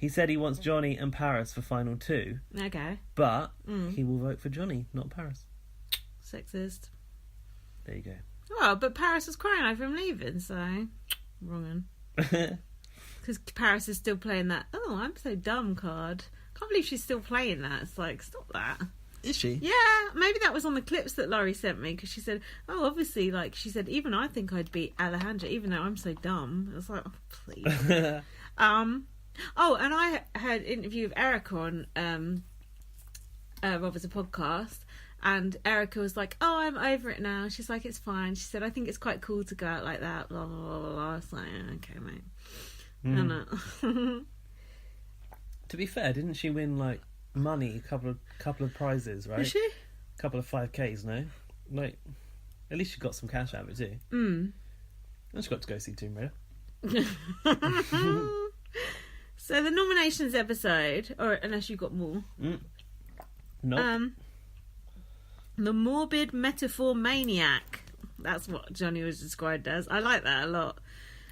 He said he wants Johnny and Paris for final 2. Okay. But he will vote for Johnny, not Paris. Sexist. There you go. Well, but Paris was crying over him leaving, so... Wrong. Because Paris is still playing that, oh, I'm so dumb card. Can't believe she's still playing that. It's like, stop that. Is she? Yeah, maybe that was on the clips that Laurie sent me, because she said, oh, obviously, like, she said, even I think I'd beat Alejandra, even though I'm so dumb. I was like, oh, please. Oh, and I heard an interview of Erica on Robert's podcast, and Erica was like, oh, I'm over it now. She's like, it's fine. She said, I think it's quite cool to go out like that, blah, blah, blah, blah. I was like, okay, mate. I know. To be fair, didn't she win, like, money, a couple of prizes, right? Did she? A couple of 5Ks, no? Like, at least she got some cash out of it too. And she got to go see Tomb Raider. So the nominations episode, or unless you got more. Nope. The Morbid Metaphor Maniac. That's what Johnny was described as. I like that a lot.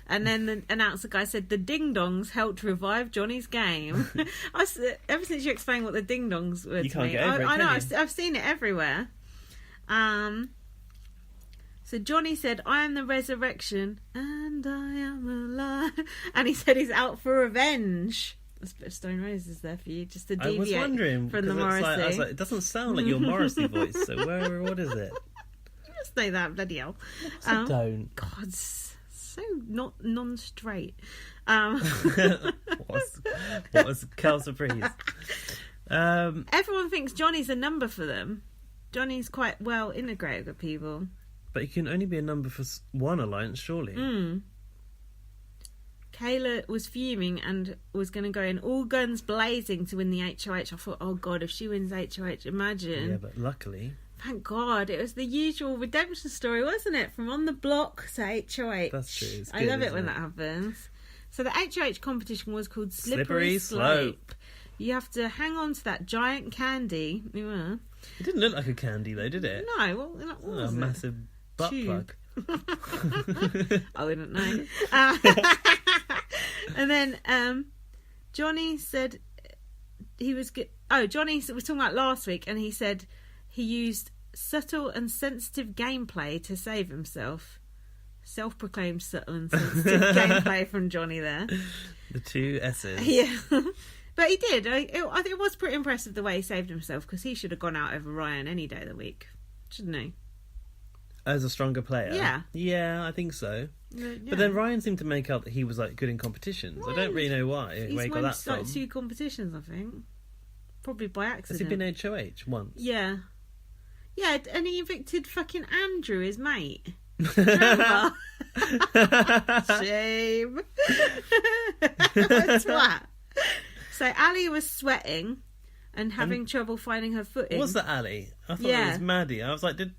And then the announcer guy said the Ding Dongs helped revive Johnny's game. Ever since you explained what the Ding Dongs were You to can't me, get over it, I know, can you? I've seen it everywhere. So Johnny said, I am the resurrection and I am alive. And he said he's out for revenge. That's a bit of Stone Roses there for you, just to deviate I was wondering, from the because Morrissey. I was like, it doesn't sound like your Morrissey voice, so what is it? Just say that, bloody hell. I don't. God, so not non-straight. What was Cal Surprise? Everyone thinks Johnny's a number for them. Johnny's quite well integrated with people. But he can only be a number for one alliance, surely. Kayla was fuming and was going to go in all guns blazing to win the HOH. I thought, oh God, if she wins HOH, imagine. Yeah, but luckily... Thank God. It was the usual redemption story, wasn't it? From on the block to HOH. That's true. It's I good, love it isn't when that happens. So the HOH competition was called Slippery Slope. You have to hang on to that giant candy. Yeah. It didn't look like a candy, though, did it? No, what was a it? massive butt Tube. plug. I wouldn't know. And then Johnny said he was good. Oh, Johnny was talking about last week, and he said he used subtle and sensitive gameplay to save himself. Self-proclaimed subtle and sensitive gameplay from Johnny there. The 2 S's. Yeah. But he did. I think it was pretty impressive the way he saved himself, because he should have gone out over Ryan any day of the week, shouldn't he? As a stronger player? Yeah. Yeah, I think so. Yeah. But then Ryan seemed to make out that he was like good in competitions. I don't really know why. He's Where he got won that from. like 2 competitions, I think. Probably by Has he accident. been HOH once? Yeah. Yeah, and he evicted fucking Andrew, his mate. Remember? Shame. Twat. So Ali was sweating and having trouble finding her footing. Was that Ali? I thought it was Maddie. I was like, did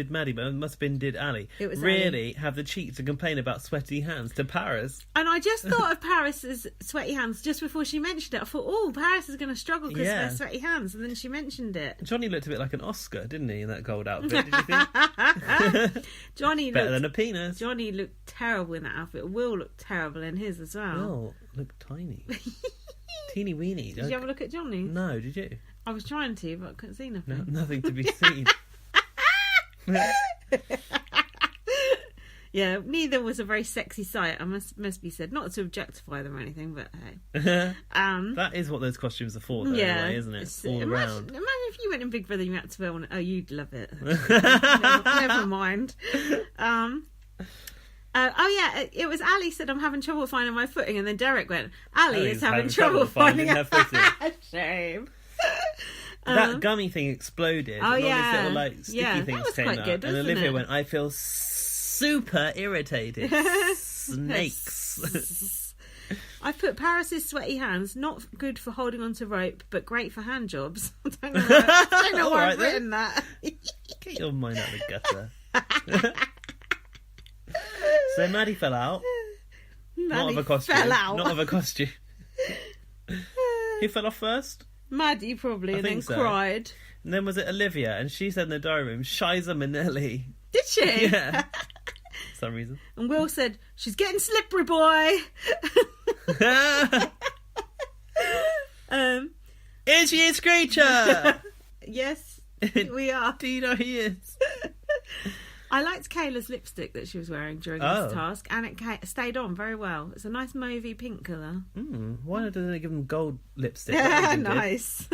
Maddie, but it must have been did Ali. It was really Ali. Have the cheek to complain about sweaty hands to Paris? And I just thought of Paris's sweaty hands just before she mentioned it. I thought, oh, Paris is going to struggle because of her sweaty hands. And then she mentioned it. Johnny looked a bit like an Oscar, didn't he, in that gold outfit? Did you think? Johnny better than a penis. Johnny looked terrible in that outfit. Will looked terrible in his as well. Will looked tiny. Teeny weeny. Did you have a look at Johnny? No, did you? I was trying to, but I couldn't see nothing. No, nothing to be seen. Yeah, neither was a very sexy sight, I must be said. Not to objectify them or anything, but hey. That is what those costumes are for, though, anyway, isn't it? All around. Imagine if you went in Big Brother and you had to wear one. Oh, you'd love it. never mind. It was Ali said, I'm having trouble finding my footing, and then Derek went, Ali is having trouble finding her footing. Shame. That gummy thing exploded. Oh, and yeah. all these little, like, sticky things came out. Good, and Olivia went, I feel super irritated. Snakes. I put Paris's sweaty hands, not good for holding onto rope, but great for hand jobs. I don't know why I've written that. Get your mind out of the gutter. So Maddie fell out. Not of a costume. Not of a costume. Who fell off first? Maddie probably, and then so. cried. And then was it Olivia? And she said in the diary room, Shiza Minnelli. Did she? Yeah. For some reason. And Will said, she's getting slippery, boy. she is, Screecher! Yes, we are. Do you know who he is? I liked Kayla's lipstick that she was wearing during this task, and it stayed on very well. It's a nice mauvey pink colour. Why don't they give them gold lipstick? Nice.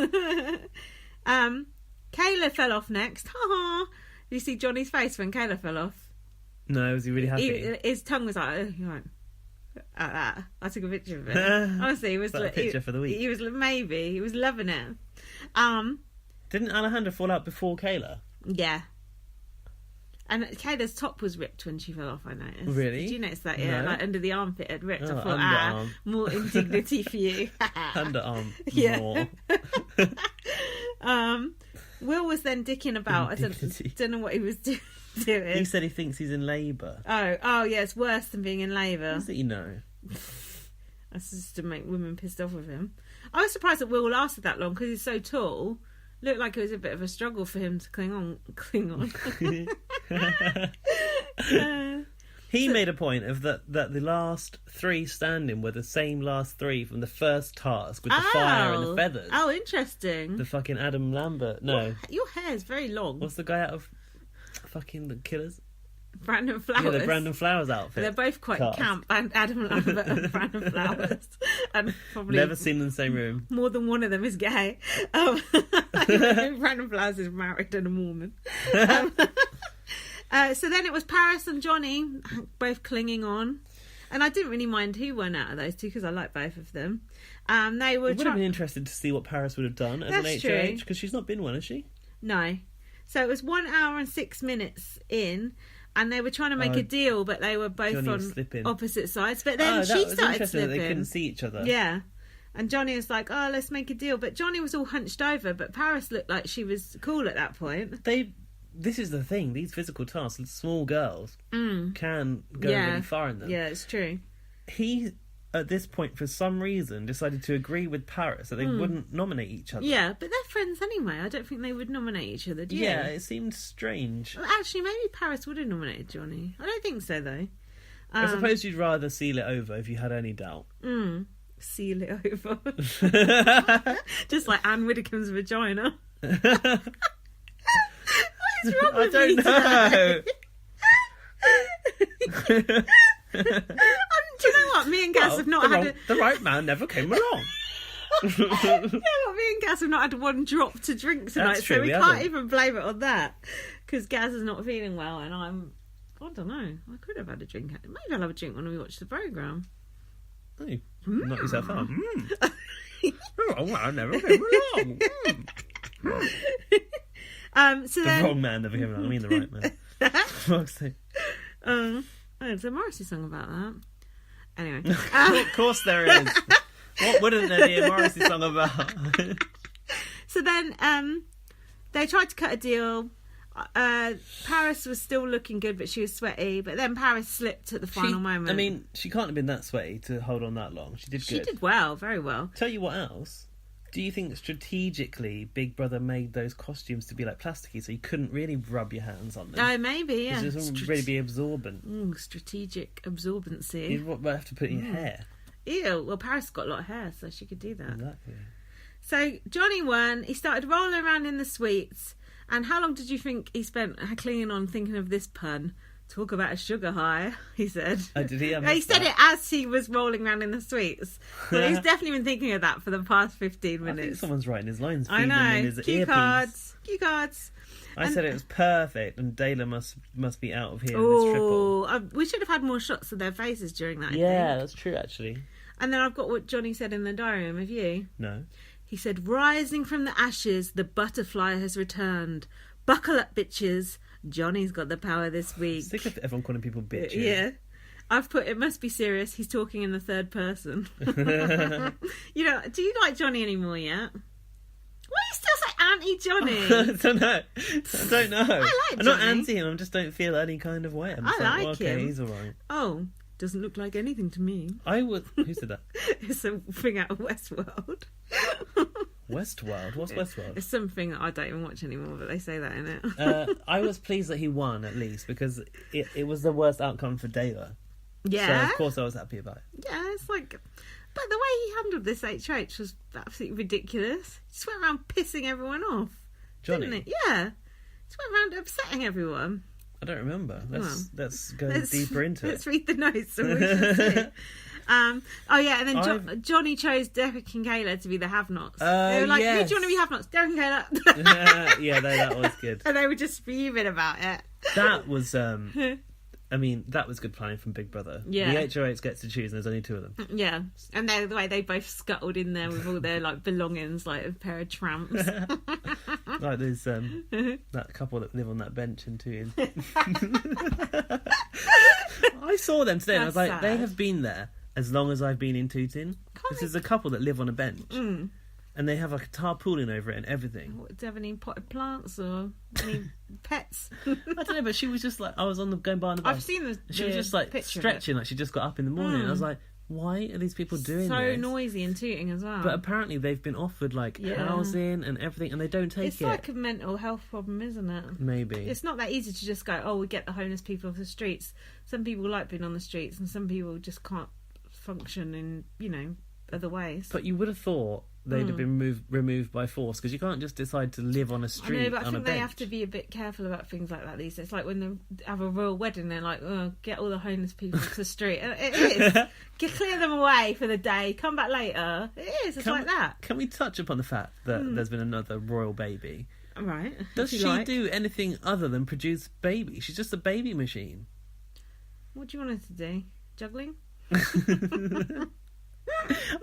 Kayla fell off next. Ha. Did you see Johnny's face when Kayla fell off? No, was he really happy? His tongue was like, like that. I took a picture of it. Honestly, he was a picture for the week. He was loving it. Didn't Alejandra fall out before Kayla? Yeah. And Kayla's top was ripped when she fell off, I noticed. Really? Did you notice that? Yeah, No. like under the armpit it ripped. I thought, underarm. More indignity for you. Underarm. Yeah. More. Will was then dicking about. I don't know what he was doing. He said he thinks he's in labour. Oh, yeah, it's worse than being in labour. How does he know? That's just to make women pissed off with him. I was surprised that Will lasted that long because he's so tall. Looked like it was a bit of a struggle for him to cling on. He made a point of that the last three standing were the same last three from the first task with the fire and the feathers. Oh, interesting. The fucking Adam Lambert. No. Your hair's very long. What's the guy out of fucking The Killers? Brandon Flowers. Yeah, the Brandon Flowers outfit. They're both quite camp, and Adam Lambert and Brandon Flowers. And probably never seen them in the same room. More than one of them is gay. Brandon Flowers is married and a Mormon. So then it was Paris and Johnny, both clinging on. And I didn't really mind who won out of those two because I like both of them. They were. I would have been interested to see what Paris would have done as an HOH because she's not been one, has she? No. So it was 1 hour and 6 minutes in. And they were trying to make a deal, but they were both Johnny on opposite sides. But then she started slipping. They couldn't see each other. Yeah. And Johnny was like, oh, let's make a deal. But Johnny was all hunched over. But Paris looked like she was cool at that point. This is the thing. These physical tasks, small girls can go really far in them. Yeah, it's true. He, at this point, for some reason, decided to agree with Paris that they wouldn't nominate each other. Yeah, but they're friends anyway. I don't think they would nominate each other, do you? Yeah, it seemed strange. Well, actually, maybe Paris would have nominated Johnny. I don't think so, though. I suppose you'd rather seal it over if you had any doubt. Seal it over. Just like Anne Widdecombe's vagina. What is wrong with me today? Do you know what? Me and Gaz have not had the right man never came along. Yeah, well, me and Gaz have not had one drop to drink tonight, That's true, so we can't even blame it on that. Because Gaz is not feeling well, and I don't know. I could have had a drink. Maybe I'll have a drink when we watch the programme. Oh, knock yourself out. Oh, I never came along. So the wrong man never came along. I mean the right man. There's a Morrissey song about that. Anyway. Of course there is. What wouldn't there be a Morrissey song about? So then they tried to cut a deal. Paris was still looking good, but she was sweaty. But then Paris slipped at the final moment. I mean, she can't have been that sweaty to hold on that long. She did good. She did well, very well. Tell you what else. Do you think strategically Big Brother made those costumes to be like plasticky so you couldn't really rub your hands on them? Oh, maybe, yeah. It wouldn't really be absorbent. Strategic absorbency. You'd have to put in your hair. Ew. Well, Paris got a lot of hair, so she could do that. Exactly. So Johnny won. He started rolling around in the sweets. And how long did you think he spent clinging on thinking of this pun? Talk about a sugar high, he said. Oh, did he? He said it as he was rolling around in the sweets. But he's definitely been thinking of that for the past 15 minutes. I think someone's writing his lines. I know. In his Cue cards. I said it was perfect, and Daela must be out of here in this triple. We should have had more shots of their faces during that. Yeah, that's true, actually. And then I've got what Johnny said in the diary room. Have you? No. He said, rising from the ashes, the butterfly has returned. Buckle up, bitches. Johnny's got the power this week. Sick of everyone calling people bitches. Yeah. I've put, it must be serious. He's talking in the third person. You know, do you like Johnny anymore yet? Why do you still say anti-Johnny? I don't know. I like I'm not anti him. I just don't feel any kind of way. I like him. He's all right. Oh, doesn't look like anything to me. I would. Who said that? It's a thing out of Westworld. Westworld? What's Westworld? It's something that I don't even watch anymore, but they say that in it. I was pleased that he won, at least, because it was the worst outcome for Daela. Yeah. So, of course, I was happy about it. Yeah, it's like... But the way he handled this HOH was absolutely ridiculous. He just went around pissing everyone off. Johnny? Didn't he? Yeah. Just went around upsetting everyone. I don't remember. Let's go deeper into it. Let's read the notes and we shall see. Oh yeah, and then Johnny chose Derek and Kayla to be the have-nots. They were like, yes. who do you want to be have-nots? Derek and Kayla. Yeah, that was good. And they were just fuming about it. That was, that was good planning from Big Brother. Yeah. The HOH gets to choose and there's only 2 of them. Yeah, and the way they both scuttled in there with all their like belongings, like a pair of tramps. Like there's that couple that live on that bench in Tooting. I saw them today and I was like, sad. they have been there as long as I've been in Tooting. This is a couple that live on a bench. And they have like a tarpaulin over it and everything. What, do you have any potted plants or any pets? I don't know, but she was just like, I was going by on the bus. I've seen the she was just like stretching, like she just got up in the morning. And I was like, why are these people doing this? So noisy and tooting as well. But apparently they've been offered like housing and everything, and they don't take it. It's like a mental health problem, isn't it? Maybe. It's not that easy to just go, oh, we get the homeless people off the streets. Some people like being on the streets, and some people just can't function in, other ways. But you would have thought they'd have been removed by force, because you can't just decide to live on a street. I know, but I think they bench. have to be a bit careful about things like that these days. It's like when they have a royal wedding, they're like, oh, get all the homeless people off the street. And it is. Clear them away for the day, come back later. It is, it's like that. Can we touch upon the fact that there's been another royal baby? Right. Does she do anything other than produce babies? She's just a baby machine. What do you want her to do? Juggling?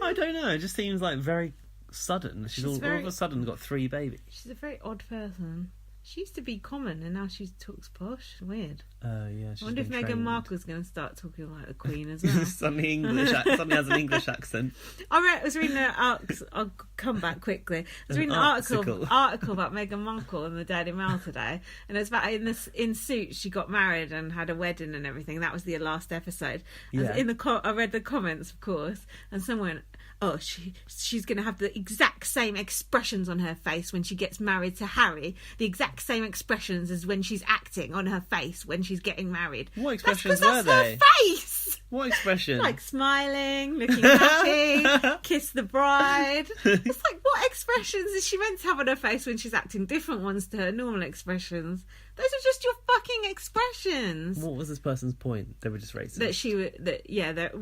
I don't know. It just seems like very sudden. She's all of a sudden got 3 babies. She's a very odd person. She used to be common and now she talks posh. Weird. Yeah. I wonder if Meghan Markle's going to start talking like the Queen as well. Suddenly suddenly has an English accent. I was reading an article. I'll come back quickly. I was reading an article about Meghan Markle in the Daily Mail today, and it's about in Suits she got married and had a wedding and everything. That was the last episode. Yeah. I read the comments, of course, and someone went, oh, she's going to have the exact same expressions on her face when she gets married to Harry. The exact same expressions as when she's acting on her face when she's getting married. What expressions were they? That's her face. What expression? Like smiling, looking happy, kiss the bride. It's like, what expressions is she meant to have on her face when she's acting? Different ones to her normal expressions. Those are just your fucking expressions. What was this person's point? They were just racist.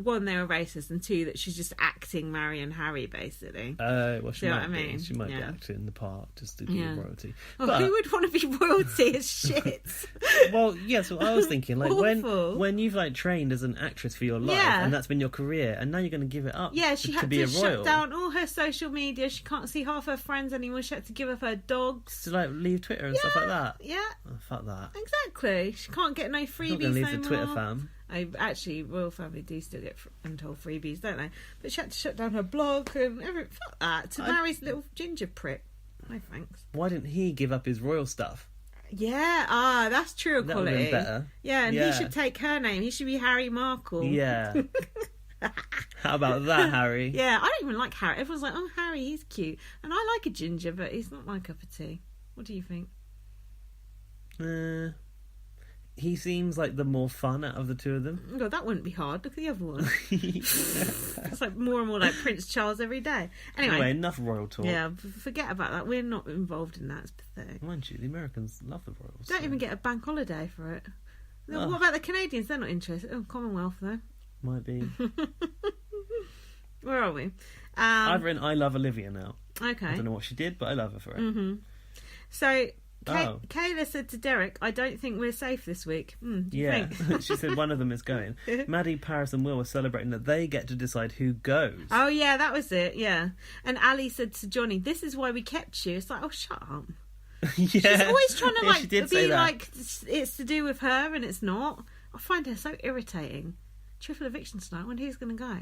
One, they were racist, and 2, that she's just acting Marion Harry, basically. Well, she might be. I mean? She might be acting the part just to be royalty. Oh, but who would want to be royalty as shit? Well, yes. Well, I was thinking, like, Awful. when you've like trained as an actress for your life, and that's been your career, and now you're going to give it up. Yeah, she had be to a royal. shut down all her social media. She can't see half her friends anymore. She had to give up her dogs. To like leave Twitter and stuff like that. Yeah. Oh, fuck that. Exactly. She can't get no freebies. Not going to leave no the Twitter more. fam. Actually, royal family do still get untold freebies, don't they? But she had to shut down her blog and everything. Fuck that. To marry this little ginger prick. No thanks. Why didn't he give up his royal stuff? Yeah, that's true equality. That would have been better. Yeah, and he should take her name. He should be Harry Markle. Yeah. How about that, Harry? Yeah, I don't even like Harry. Everyone's like, oh, Harry, he's cute. And I like a ginger, but he's not my cup of tea. What do you think? He seems like the more fun out of the 2 of them. Oh, that wouldn't be hard. Look at the other one. It's like more and more like Prince Charles every day. Anyway, enough royal talk. Yeah, forget about that. We're not involved in that. It's pathetic. Mind you, the Americans love the royals. Don't even get a bank holiday for it. What about the Canadians? They're not interested. Oh, Commonwealth though. Might be. Where are we? I've written I love Olivia now. Okay. I don't know what she did, but I love her for it. Mm-hmm. So Kayla said to Derek, I don't think we're safe this week. Do you think? She said one of them is going. Maddie, Paris and Will were celebrating that they get to decide who goes. Oh yeah, that was it, yeah. And Ali said to Johnny, this is why we kept you. It's like, oh, shut up. Yeah. She's always trying to be like it's to do with her and it's not. I find her so irritating. Triple eviction tonight. I wonder who's going to go.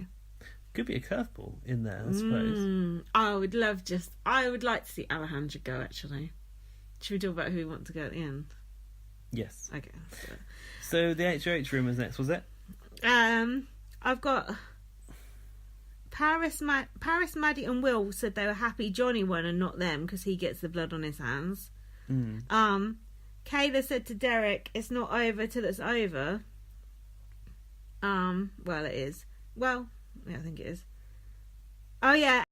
Could be a curveball in there, I suppose. I would like to see Alejandra go, actually. Should we talk about who we want to go at the end? Yes. Okay. So the HOH rumours next, was it? I've got Paris, Maddie and Will said they were happy Johnny won and not them because he gets the blood on his hands. Kayla said to Derek, it's not over till it's over. Well, it is. Well, yeah, I think it is. Oh yeah,